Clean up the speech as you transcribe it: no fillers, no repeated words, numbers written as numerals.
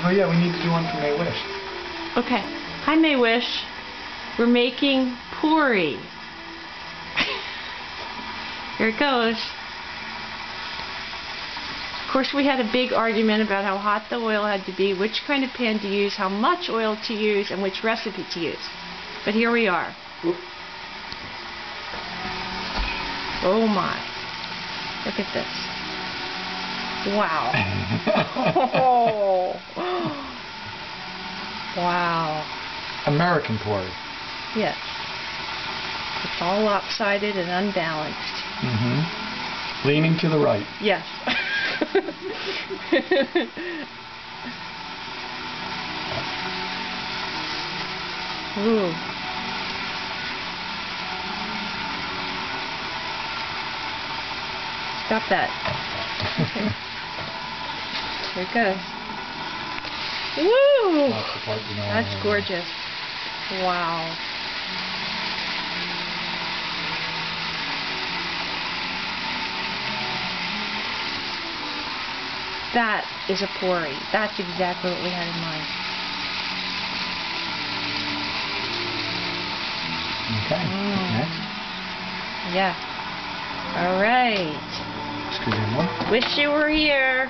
Oh yeah, we need to do one for May-Wish. Okay. Hi, May-Wish. We're making puri. Here it goes. Of course, we had a big argument about how hot the oil had to be, which kind of pan to use, how much oil to use, and which recipe to use. But here we are. Oop. Oh my. Look at this. Wow. Oh. Wow. American puri. Yes. It's all lopsided and unbalanced. Mm-hmm. Leaning to the right. Yes. Ooh. Stop that. Okay. Here it goes. Woo! That's the part you know. That's gorgeous. Wow. That is a puri. That's exactly what we had in mind. Okay. Next. Yeah. All right. Squeeze in one. Wish you were here.